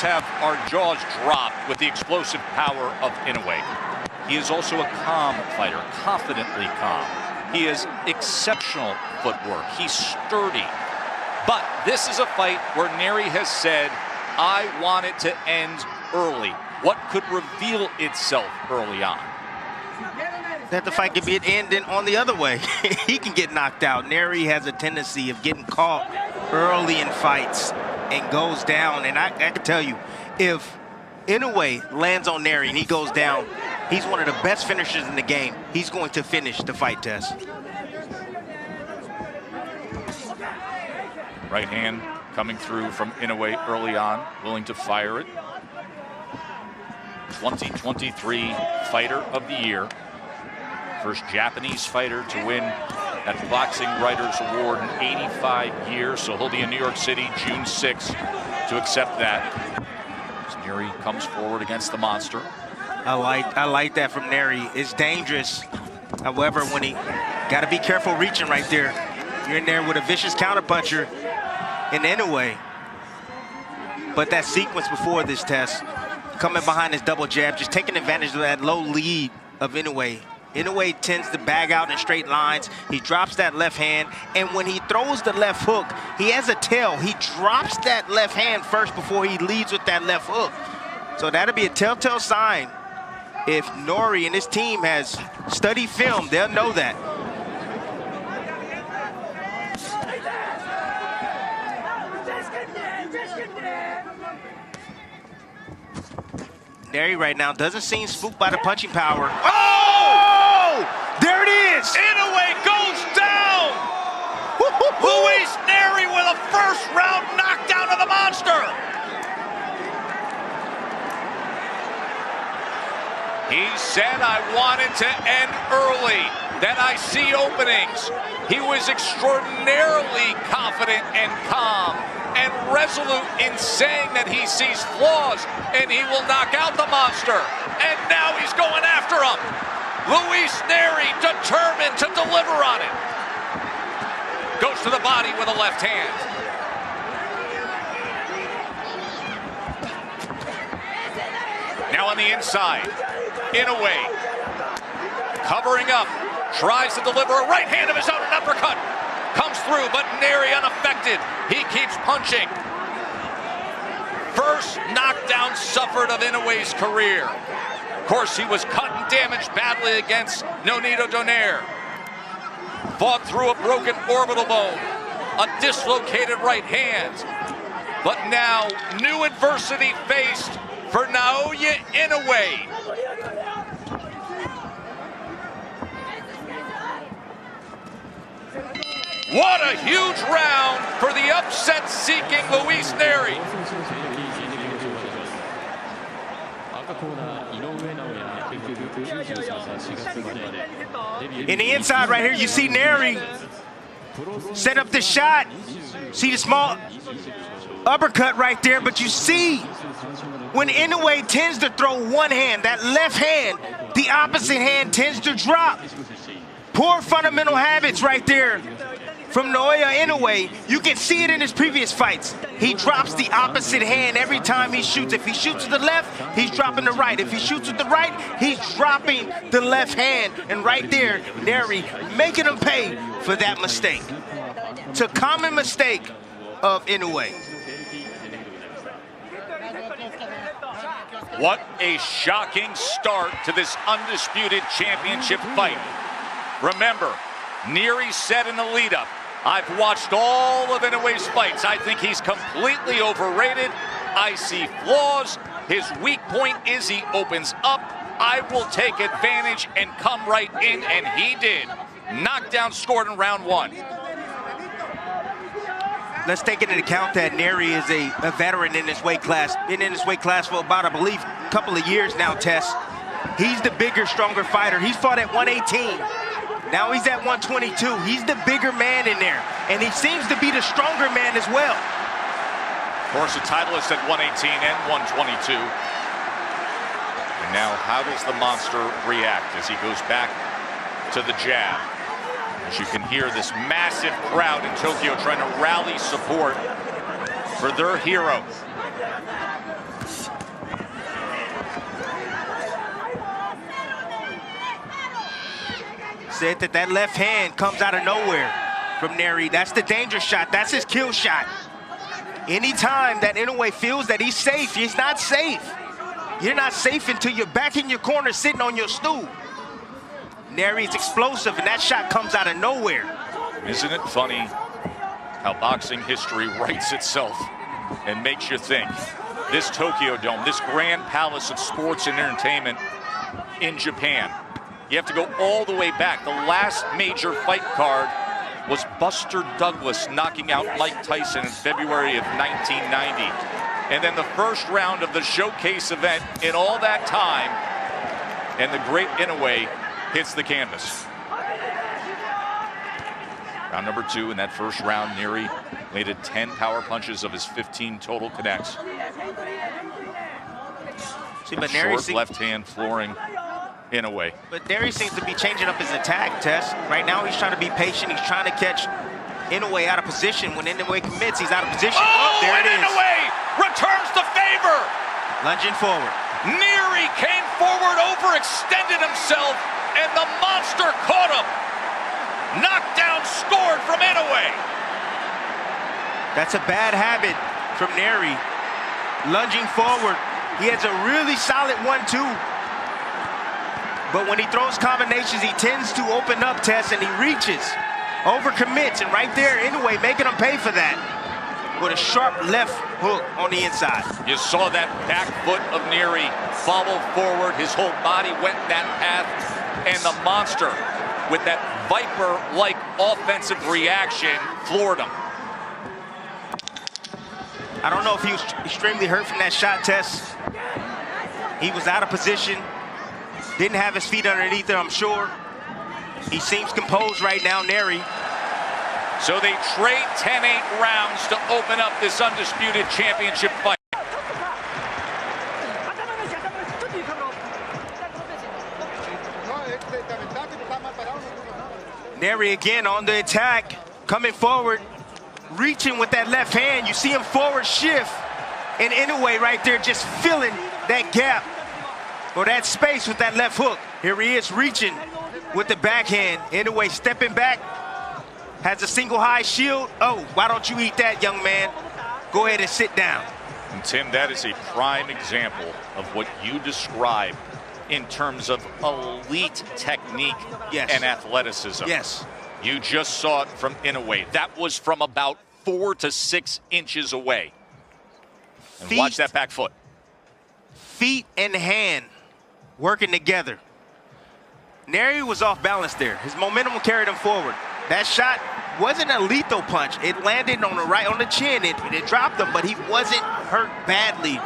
always have our jaws drop with the explosive power of Inoue. He is also a calm fighter, confidently calm. He has exceptional footwork. He's sturdy. But this is a fight where Nery has said, I want it to end early. What could reveal itself early on? That the fight could be ending on the other way. He can get knocked out. Nery has a tendency of getting caught early in fights and goes down. And I can tell you, if Inoue lands on Nery and he goes down, he's one of the best finishers in the game. He's going to finish the fight test. Right hand coming through from Inoue early on, willing to fire it. 2023 Fighter of the Year. First Japanese fighter to win that Boxing Writers Award in 85 years. So he'll be in New York City June 6th to accept that. As Nery comes forward against the monster. I like that from Nery. It's dangerous. However, when he got to be careful reaching right there. You're in there with a vicious counterpuncher in Inoue. But that sequence before this test, coming behind his double jab, just taking advantage of that low lead of Inoue. Inoue tends to bag out in straight lines. He drops that left hand, and when he throws the left hook, he has a tail. He drops that left hand first before he leads with that left hook. So that'll be a telltale sign. If Nery and his team has studied film, they'll know that. Nery right now doesn't seem spooked by the punching power. Oh! There it is! Inoue goes down! Luis Nery with a first-round knockdown of the monster! He said, I wanted to end early. Then I see openings. He was extraordinarily confident and calm and resolute in saying that he sees flaws and he will knock out the monster. And now he's going after him. Luis Nery determined to deliver on it. Goes to the body with a left hand. Now on the inside, Inoue covering up, tries to deliver a right hand of his own, an uppercut. Comes through, but Nery unaffected. He keeps punching. First knockdown suffered of Inoue's career. Of course, he was cut and damaged badly against Nonito Donaire. Fought through a broken orbital bone, a dislocated right hand. But now, new adversity faced for Naoya Inoue. What a huge round for the upset-seeking Luis Nery. In the inside right here, you see Nery set up the shot. See the small uppercut right there, but you see when Inoue tends to throw one hand, that left hand, the opposite hand tends to drop. Poor fundamental habits right there from Naoya Inoue. You can see it in his previous fights. He drops the opposite hand every time he shoots. If he shoots with the left, he's dropping the right. If he shoots with the right, he's dropping the left hand. And right there, Nery making him pay for that mistake. It's a common mistake of Inoue. What a shocking start to this undisputed championship fight. Remember, Nery said in the lead-up, I've watched all of Inoue's fights. I think he's completely overrated. I see flaws. His weak point is he opens up. I will take advantage and come right in, and he did. Knockdown scored in round one. Let's take into account that Nery is a veteran in this weight class. Been in this weight class for about, I believe, a couple of years now, Tess. He's the bigger, stronger fighter. He's fought at 118. Now he's at 122. He's the bigger man in there. And he seems to be the stronger man as well. Of course, the titleist at 118 and 122. And now, how does the monster react as he goes back to the jab? As you can hear this massive crowd in Tokyo trying to rally support for their hero. said that that left hand comes out of nowhere from Nery. That's the danger shot. That's his kill shot. Anytime that Inoue feels that he's safe, he's not safe. You're not safe until you're back in your corner sitting on your stool. Nery's explosive, and that shot comes out of nowhere. Isn't it funny how boxing history writes itself and makes you think? This Tokyo Dome, this grand palace of sports and entertainment in Japan, you have to go all the way back. The last major fight card was Buster Douglas knocking out Mike Tyson in February of 1990. And then the first round of the showcase event in all that time, and the great Inoue hits the canvas. Round number 2 in that first round, Nery landed 10 power punches of his 15 total connects. See, but Nery short left hand flooring Inoue. But Nery seems to be changing up his attack, Tess. Right now he's trying to be patient. He's trying to catch Inoue out of position. When Inoue commits, he's out of position. Oh, there it is. Inoue returns the favor. Lunging forward. Nery came forward, overextended himself, and the monster caught him. Knockdown scored from Inoue. That's a bad habit from Nery. Lunging forward. He has a really solid 1-2. But when he throws combinations, he tends to open up, Tess, and he reaches, overcommits, and right there, Inoue making him pay for that with a sharp left hook on the inside. You saw that back foot of Nery follow forward. His whole body went that path, and the monster, with that Viper-like offensive reaction, floored him. I don't know if he was extremely hurt from that shot, Tess. He was out of position. Didn't have his feet underneath him, I'm sure. He seems composed right now, Nery. So they trade 10-8 rounds to open up this undisputed championship fight. Nery again on the attack, coming forward, reaching with that left hand. You see him forward shift, and Inoue right there just filling that gap or that space with that left hook. Here he is reaching with the backhand. Inoue stepping back, has a single high shield. Oh, why don't you eat that, young man? Go ahead and sit down. And Tim, that is a prime example of what you described in terms of elite technique and athleticism. Yes. You just saw it from Inoue. That was from about 4 to 6 inches away. And watch that back foot. Feet and hand working together. Nery was off balance there. His momentum carried him forward. That shot wasn't a lethal punch. It landed on the right, on the chin. It dropped him, but he wasn't hurt badly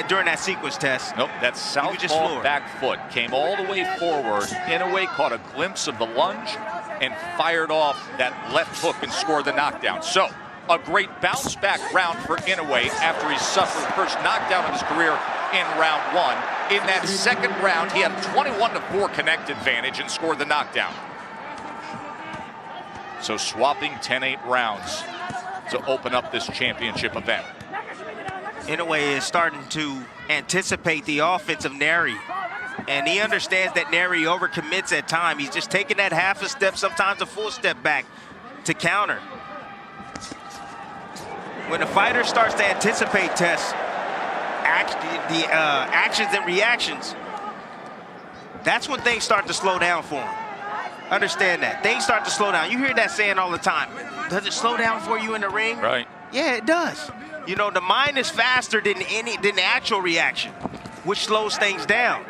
during that sequence, Test. Nope, that southpaw back foot came all the way forward. Inoue caught a glimpse of the lunge and fired off that left hook and scored the knockdown. So, a great bounce back round for Inoue after he suffered the first knockdown of his career in round 1. In that second round, he had a 21-4 connect advantage and scored the knockdown. So swapping 10-8 rounds to open up this championship event. Inoue is starting to anticipate the offense of Nery. And he understands that Nery overcommits at times. He's just taking that half a step, sometimes a full step back to counter. When a fighter starts to anticipate tests, actions and reactions, that's when things start to slow down for him. Understand that. Things start to slow down. You hear that saying all the time. Does it slow down for you in the ring? Right. Yeah, it does. You know, the mind is faster than the actual reaction, which slows things down.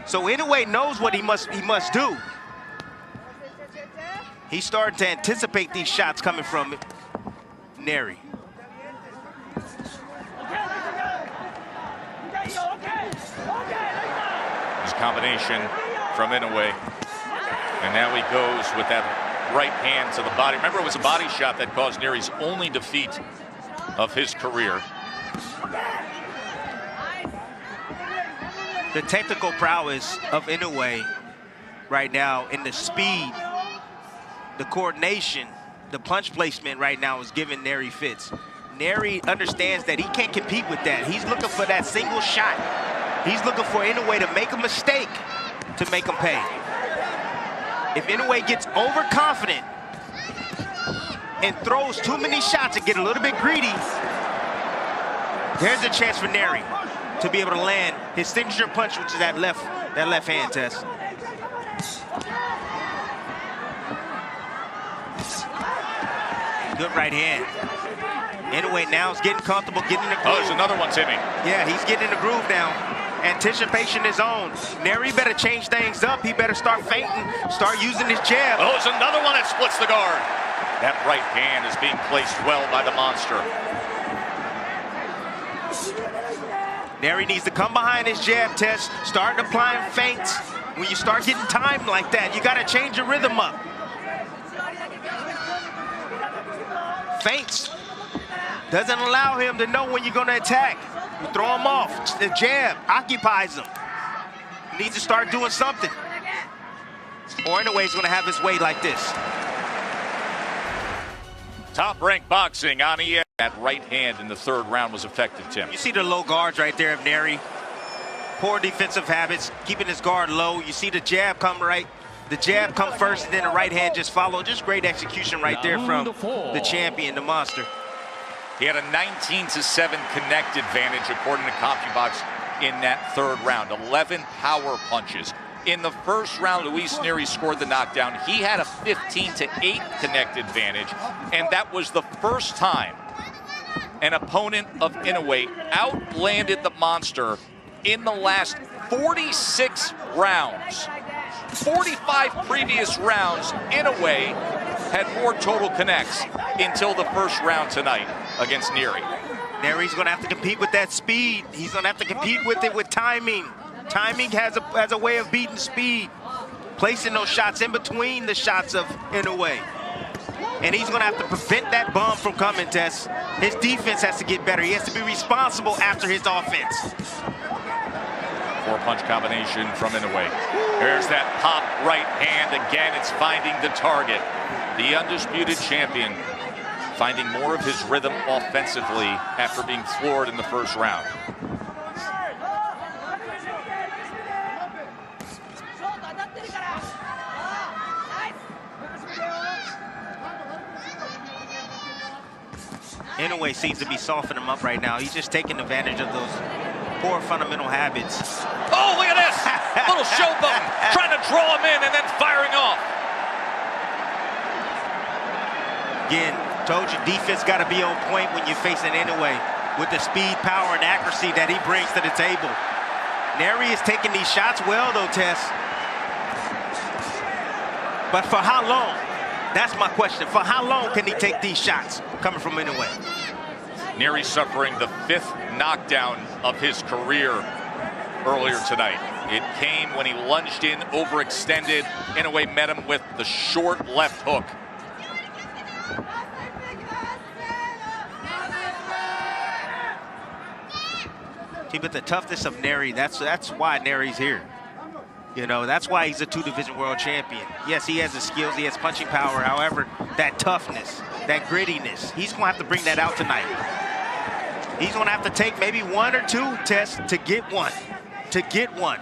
So Inoue knows what he must do. He's starting to anticipate these shots coming from Nery. His combination from Inoue. And now he goes with that right hand to the body. Remember, it was a body shot that caused Nery's only defeat of his career. The technical prowess of Inoue right now, and the speed, the coordination, the punch placement right now is giving Nery fits. Nery understands that he can't compete with that. He's looking for that single shot. He's looking for Inoue to make a mistake to make him pay. If Inoue gets overconfident and throws too many shots and get a little bit greedy, there's a chance for Nery to be able to land his signature punch, which is that left hand, Tess. Good right hand. Inoue now is getting comfortable, getting in the groove. Oh, there's another one, Timmy. Yeah, he's getting in the groove now. Anticipation is on. Nery better change things up. He better start feinting, start using his jab. Oh, there's another one that splits the guard. That right hand is being placed well by the monster. Nery needs to come behind his jab, Tess. Start applying feints. When you start getting timed like that, you got to change your rhythm up. Feints doesn't allow him to know when you're going to attack. You throw him off. The jab occupies him. He needs to start doing something. Or Inoue is going to have his way like this. Top-ranked boxing on EA. That right hand in the third round was effective, Tim. You see the low guards right there of Nery. Poor defensive habits, keeping his guard low. You see the jab come right. The jab come first, and then the right hand just follow. Just great execution right there from the champion, the monster. He had a 19-7 connect advantage, according to CompuBox, in that third round. 11 power punches. In the first round, Luis Nery scored the knockdown. He had a 15-8 connect advantage, and that was the first time an opponent of Inoue outlanded the monster in the last 46 rounds. 45 previous rounds, Inoue had more total connects until the first round tonight against Nery. Nery's going to have to compete with that speed. He's going to have to compete with it with timing. Timing has a way of beating speed, placing those shots in between the shots of Inoue. And he's going to have to prevent that bomb from coming, Tess. His defense has to get better. He has to be responsible after his offense. Four-punch combination from Inoue. There's that pop right hand. Again, it's finding the target. The undisputed champion finding more of his rhythm offensively after being floored in the first round. Inoue seems to be softening him up right now. He's just taking advantage of those poor fundamental habits. Oh, look at this! Little showboat, trying to draw him in and then firing off. Again, told you, defense got to be on point when you're facing Inoue with the speed, power, and accuracy that he brings to the table. Nery is taking these shots well, though, Tess. But for how long? That's my question. For how long can he take these shots coming from Inoue? Nery suffering the 5th knockdown of his career earlier tonight. It came when he lunged in, overextended. Inoue met him with the short left hook. See, but the toughness of Nery, that's why Nery's here. You know, that's why he's a 2-division world champion. Yes, he has the skills, he has punching power. However, that toughness, that grittiness, he's going to have to bring that out tonight. He's going to have to take maybe 1 or 2 tests to get one. To get one.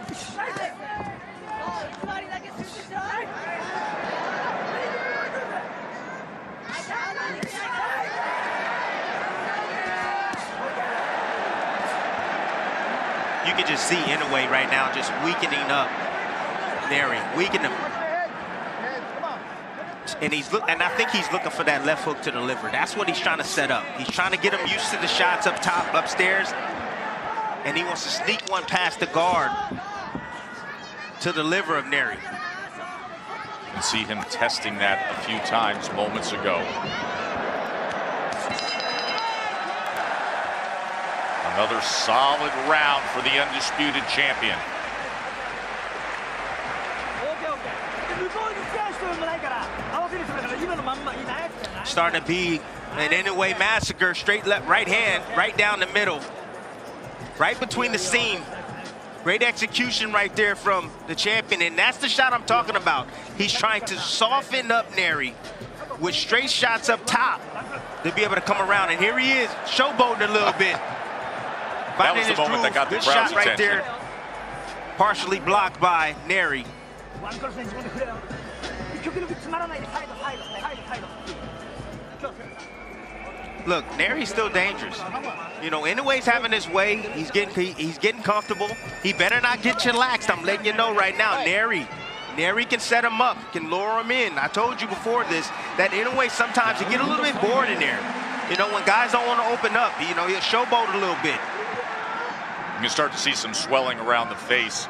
You can just see Inoue right now just weakening up Nery, weakening him. And I think he's looking for that left hook to the liver. That's what he's trying to set up. He's trying to get him used to the shots up top, upstairs, and he wants to sneak one past the guard to the liver of Nery. You can see him testing that a few times moments ago. Another solid round for the undisputed champion. Starting to be an Inoue massacre. Straight left, right hand, right down the middle. Right between the seam. Great execution right there from the champion, and that's the shot I'm talking about. He's trying to soften up Nery with straight shots up top to be able to come around, and here he is, showboating a little bit. That was the moment that got the crowd's right attention. there, partially blocked by Nery. Look, Nery's still dangerous. You know, Inoue's having his way. He's getting comfortable. He better not get chillaxed. I'm letting you know right now. Nery can set him up, can lure him in. I told you before this that Inoue sometimes he get a little bit bored in there. You know, when guys don't want to open up, you know, he'll showboat a little bit. You can start to see some swelling around the face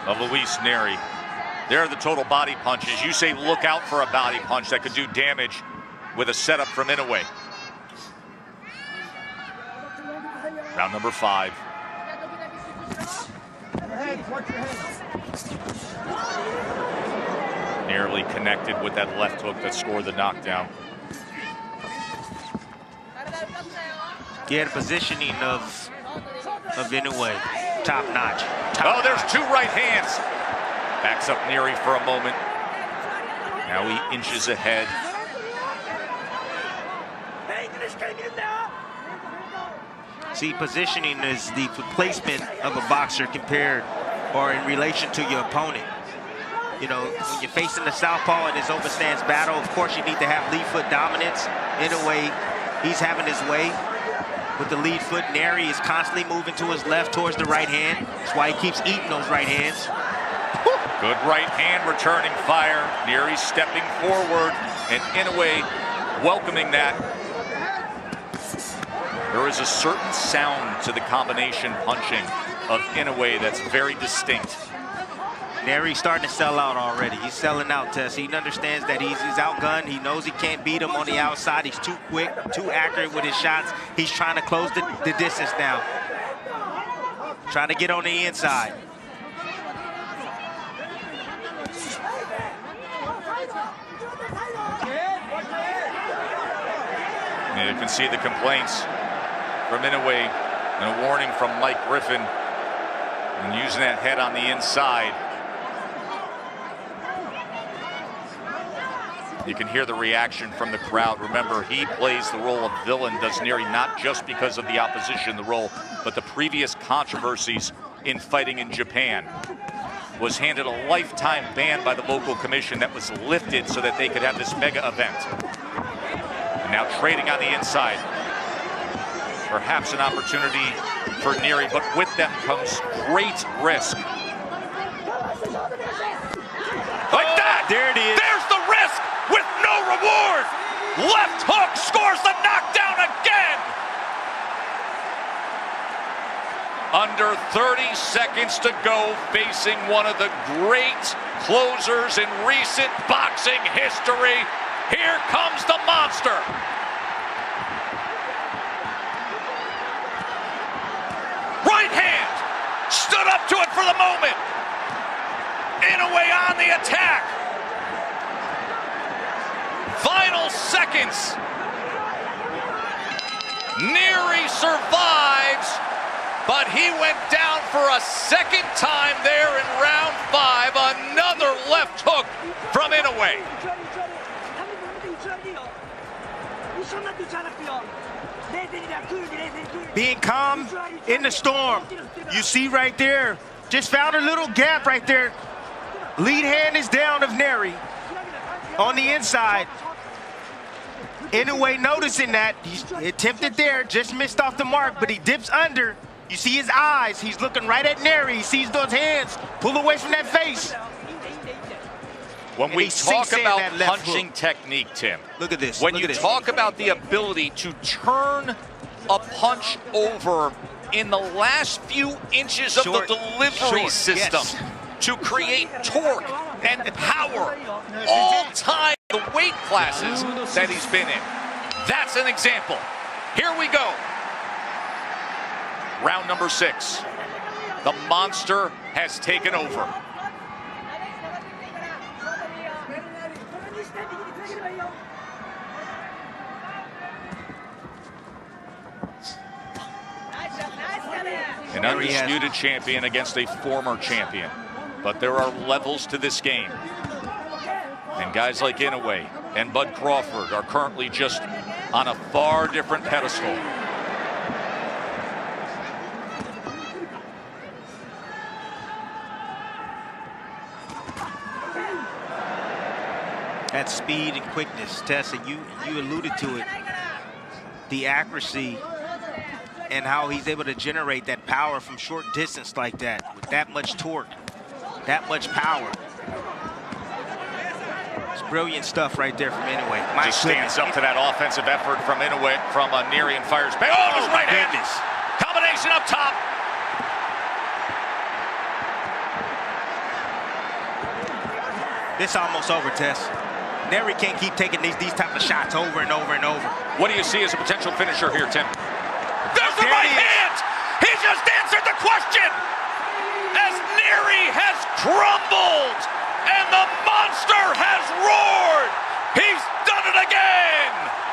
of Luis Nery. There are the total body punches. You say look out for a body punch that could do damage with a setup from Inoue. Round number 5. Nearly connected with that left hook that scored the knockdown. Yeah, the positioning of Inoue, top notch. Oh, there's 2 right hands. Backs up Nery for a moment. Now he inches ahead. See, positioning is the placement of a boxer compared or in relation to your opponent. You know, when you're facing the southpaw in his overstance battle, of course you need to have lead foot dominance. Inoue, he's having his way with the lead foot. Nery is constantly moving to his left towards the right hand. That's why he keeps eating those right hands. Good right hand returning fire. Nery stepping forward and Inoue welcoming that. There is a certain sound to the combination punching of Inoue that's very distinct. Nery's starting to sell out already. He's selling out, Tess. He understands that he's outgunned. He knows he can't beat him on the outside. He's too quick, too accurate with his shots. He's trying to close the distance now. Trying to get on the inside. And you can see the complaints from Inoue and a warning from Mike Griffin and using that head on the inside. You can hear the reaction from the crowd. Remember, he plays the role of villain, does Nery, not just because of the opposition in the role, but the previous controversies in fighting in Japan. Was handed a lifetime ban by the local commission that was lifted so that they could have this mega event. And now trading on the inside. Perhaps an opportunity for Nery, but with them comes great risk. Like that! There it is. There's the risk with no reward! Left hook scores the knockdown again! Under 30 seconds to go, facing one of the great closers in recent boxing history. Here comes the monster. Right hand, stood up to it for the moment. Inoue on the attack. Final seconds. Nery survives, but he went down for a second time there in round 5. Another left hook from Inoue. Being calm in the storm. You see right there, just found a little gap right there. Lead hand is down of Nery on the inside. Inoue noticing that. He's attempted there, just missed off the mark, but he dips under. You see his eyes. He's looking right at Nery. He sees those hands. Pull away from that face. When we talk about punching technique, Tim, look at this. When you talk about the ability to turn a punch over in the last few inches of the delivery system to create torque and power, all time the weight classes that he's been in. That's an example. Here we go. Round number 6. The monster has taken over. An undisputed champion against a former champion. But there are levels to this game. And guys like Inoue and Bud Crawford are currently just on a far different pedestal. that speed and quickness, Tessa. You alluded to it. The accuracy and how he's able to generate that power from short distance like that, with that much torque, that much power. It's brilliant stuff right there from Inoue. Just stands up to that offensive effort from Inoue, from Nery, and fires back. Oh, his right hand. Combination up top. This almost over, Tess. Nery can't keep taking these type of shots over and over and over. What do you see as a potential finisher here, Tim? There's the right hand! He just answered the question! As Nery has crumbled and the monster has roared! He's done it again!